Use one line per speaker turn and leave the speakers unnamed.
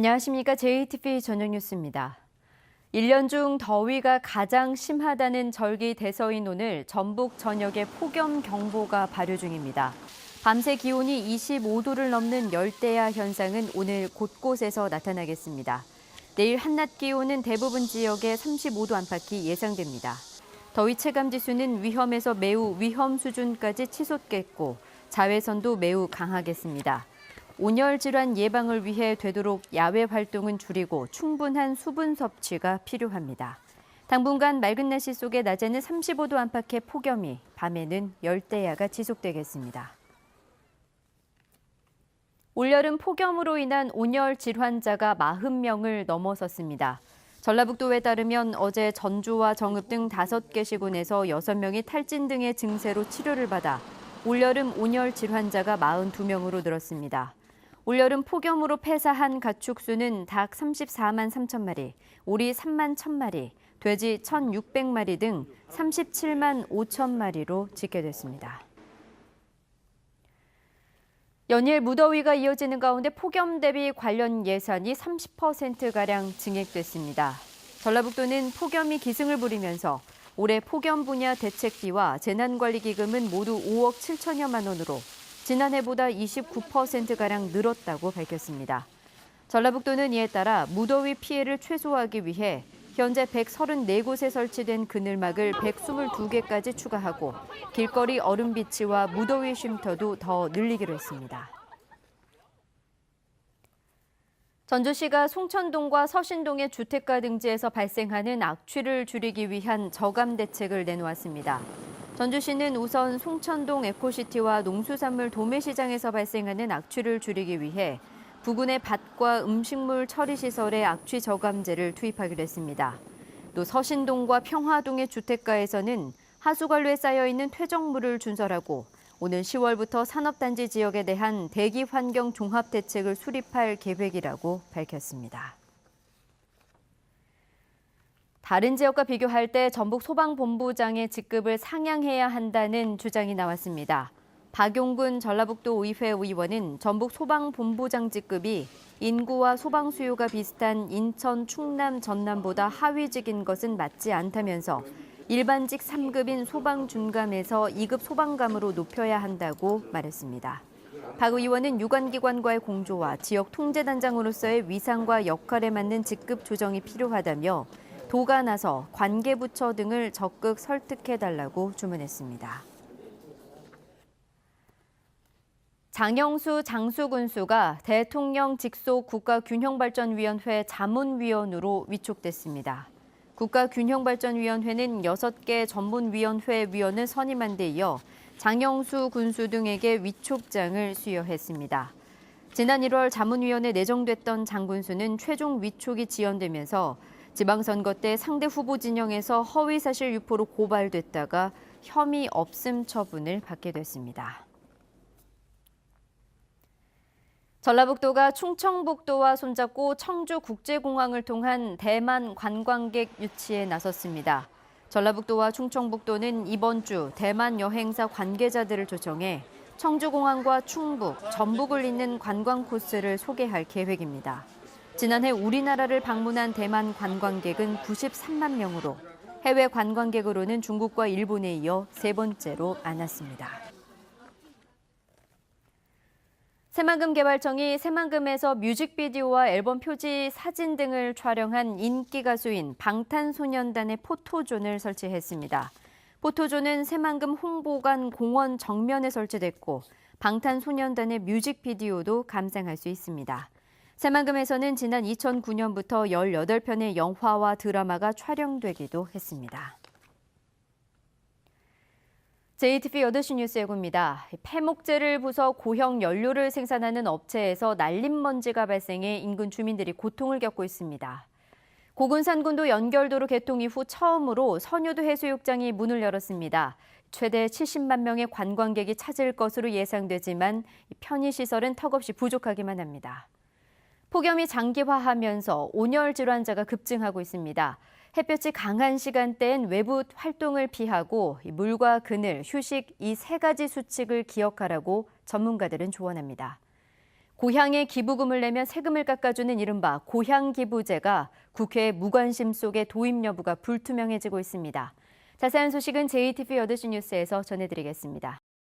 안녕하십니까. JTV 저녁 뉴스입니다. 1년 중 더위가 가장 심하다는 절기 대서인 오늘 전북 전역에 폭염경보가 발효 중입니다. 밤새 기온이 25도를 넘는 열대야 현상은 오늘 곳곳에서 나타나겠습니다. 내일 한낮 기온은 대부분 지역에 35도 안팎이 예상됩니다. 더위 체감 지수는 위험에서 매우 위험 수준까지 치솟겠고 자외선도 매우 강하겠습니다. 온열 질환 예방을 위해 되도록 야외 활동은 줄이고 충분한 수분 섭취가 필요합니다. 당분간 맑은 날씨 속에 낮에는 35도 안팎의 폭염이, 밤에는 열대야가 지속되겠습니다. 올여름 폭염으로 인한 온열 질환자가 40명을 넘어섰습니다. 전라북도에 따르면 어제 전주와 정읍 등 5개 시군에서 6명이 탈진 등의 증세로 치료를 받아 올여름 온열 질환자가 42명으로 늘었습니다. 올여름 폭염으로 폐사한 가축수는 닭 34만 3천 마리, 오리 3만 1천 마리, 돼지 1,600마리 등 37만 5천 마리로 집계됐습니다. 연일 무더위가 이어지는 가운데 폭염 대비 관련 예산이 30%가량 증액됐습니다. 전라북도는 폭염이 기승을 부리면서 올해 폭염 분야 대책비와 재난관리기금은 모두 5억 7천여만 원으로 지난해보다 29%가량 늘었다고 밝혔습니다. 전라북도는 이에 따라 무더위 피해를 최소화하기 위해 현재 134곳에 설치된 그늘막을 122개까지 추가하고 길거리 얼음 비치와 무더위 쉼터도 더 늘리기로 했습니다. 전주시가 송천동과 서신동의 주택가 등지에서 발생하는 악취를 줄이기 위한 저감 대책을 내놓았습니다. 전주시는 우선 송천동 에코시티와 농수산물 도매시장에서 발생하는 악취를 줄이기 위해 부근의 밭과 음식물 처리 시설에 악취 저감제를 투입하기로 했습니다. 또 서신동과 평화동의 주택가에서는 하수관로에 쌓여있는 퇴적물을 준설하고 오는 10월부터 산업단지 지역에 대한 대기 환경 종합 대책을 수립할 계획이라고 밝혔습니다. 다른 지역과 비교할 때 전북 소방본부장의 직급을 상향해야 한다는 주장이 나왔습니다. 박용근 전라북도 의회 의원은 전북 소방본부장 직급이 인구와 소방 수요가 비슷한 인천, 충남, 전남보다 하위직인 것은 맞지 않다면서 일반직 3급인 소방준감에서 2급 소방감으로 높여야 한다고 말했습니다. 박 의원은 유관기관과의 공조와 지역 통제단장으로서의 위상과 역할에 맞는 직급 조정이 필요하다며 도가 나서 관계부처 등을 적극 설득해달라고 주문했습니다. 장영수 장수군수가 대통령 직속 국가균형발전위원회 자문위원으로 위촉됐습니다. 국가균형발전위원회는 6개 전문위원회 위원을 선임한 데 이어 장영수 군수 등에게 위촉장을 수여했습니다. 지난 1월 자문위원회 내정됐던 장 군수는 최종 위촉이 지연되면서 지방선거 때 상대 후보 진영에서 허위사실 유포로 고발됐다가 혐의 없음 처분을 받게 됐습니다. 전라북도가 충청북도와 손잡고 청주국제공항을 통한 대만 관광객 유치에 나섰습니다. 전라북도와 충청북도는 이번 주 대만 여행사 관계자들을 초청해 청주공항과 충북, 전북을 잇는 관광 코스를 소개할 계획입니다. 지난해 우리나라를 방문한 대만 관광객은 93만 명으로 해외 관광객으로는 중국과 일본에 이어 3번째로 많았습니다. 새만금 개발청이 새만금에서 뮤직비디오와 앨범 표지, 사진 등을 촬영한 인기 가수인 방탄소년단의 포토존을 설치했습니다. 포토존은 새만금 홍보관 공원 정면에 설치됐고 방탄소년단의 뮤직비디오도 감상할 수 있습니다. 새만금에서는 지난 2009년부터 18편의 영화와 드라마가 촬영되기도 했습니다. JTV 8시 뉴스 예고입니다. 폐목재를 부숴 고형 연료를 생산하는 업체에서 날림먼지가 발생해 인근 주민들이 고통을 겪고 있습니다. 고군산군도 연결도로 개통 이후 처음으로 선유도 해수욕장이 문을 열었습니다. 최대 70만 명의 관광객이 찾을 것으로 예상되지만 편의시설은 턱없이 부족하기만 합니다. 폭염이 장기화하면서 온열 질환자가 급증하고 있습니다. 햇볕이 강한 시간대엔 외부 활동을 피하고 물과 그늘, 휴식 이 3가지 수칙을 기억하라고 전문가들은 조언합니다. 고향에 기부금을 내면 세금을 깎아주는 이른바 고향기부제가 국회 무관심 속에 도입 여부가 불투명해지고 있습니다. 자세한 소식은 JTBC 8시 뉴스에서 전해드리겠습니다.